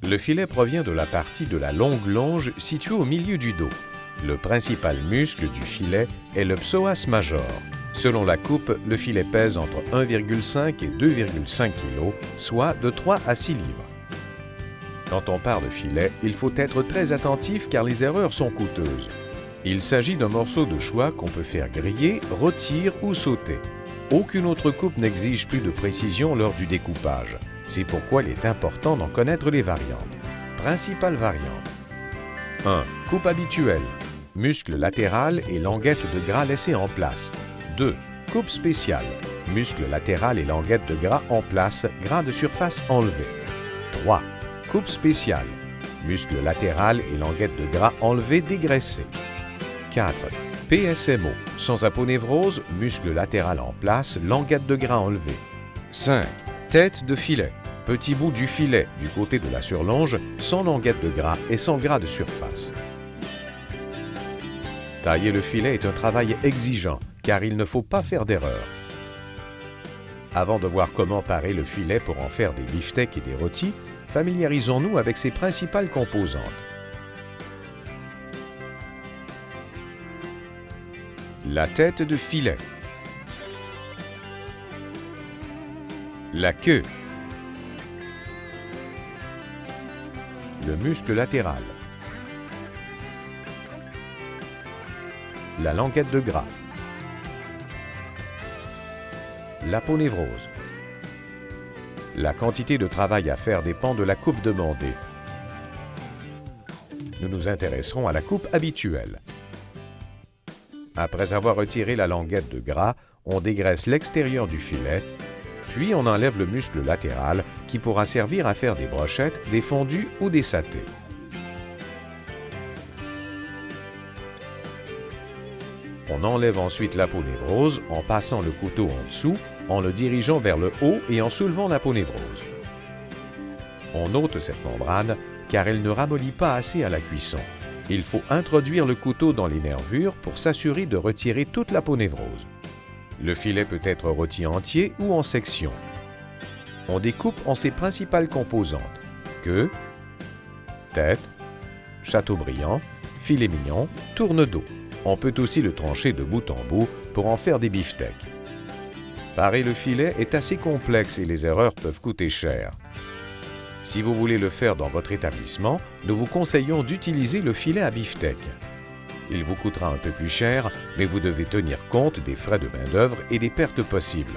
Le filet provient de la partie de la longue longe située au milieu du dos. Le principal muscle du filet est le psoas major. Selon la coupe, le filet pèse entre 1,5 et 2,5 kg, soit de 3 à 6 livres. Quand on parle de filet, il faut être très attentif car les erreurs sont coûteuses. Il s'agit d'un morceau de choix qu'on peut faire griller, rôtir ou sauter. Aucune autre coupe n'exige plus de précision lors du découpage. C'est pourquoi il est important d'en connaître les variantes. Principales variantes. 1. Coupe habituelle. Muscle latéral et languette de gras laissés en place. 2. Coupe spéciale. Muscle latéral et languette de gras en place, gras de surface enlevé. 3. Coupe spéciale. Muscle latéral et languette de gras enlevé dégraissés. 4. PSMO. Sans aponévrose, muscle latéral en place, languette de gras enlevée. 5. Tête de filet. Petit bout du filet du côté de la surlonge, sans languette de gras et sans gras de surface. Tailler le filet est un travail exigeant, car il ne faut pas faire d'erreur. Avant de voir comment parer le filet pour en faire des beefsteaks et des rôtis, familiarisons-nous avec ses principales composantes. La tête de filet. La queue. Le muscle latéral. La languette de gras. L'aponévrose. La quantité de travail à faire dépend de la coupe demandée. Nous nous intéresserons à la coupe habituelle. Après avoir retiré la languette de gras, on dégraisse l'extérieur du filet, puis on enlève le muscle latéral qui pourra servir à faire des brochettes, des fondus ou des satés. On enlève ensuite l'aponévrose en passant le couteau en dessous, en le dirigeant vers le haut et en soulevant l'aponévrose. On ôte cette membrane car elle ne ramollit pas assez à la cuisson. Il faut introduire le couteau dans les nervures pour s'assurer de retirer toute l'aponévrose. Le filet peut être rôti entier ou en sections. On découpe en ses principales composantes: queue, tête, châteaubriand, filet mignon, tourne-dos. On peut aussi le trancher de bout en bout pour en faire des beefsteaks. Parer le filet est assez complexe et les erreurs peuvent coûter cher. Si vous voulez le faire dans votre établissement, nous vous conseillons d'utiliser le filet à beefsteak. Il vous coûtera un peu plus cher, mais vous devez tenir compte des frais de main-d'œuvre et des pertes possibles.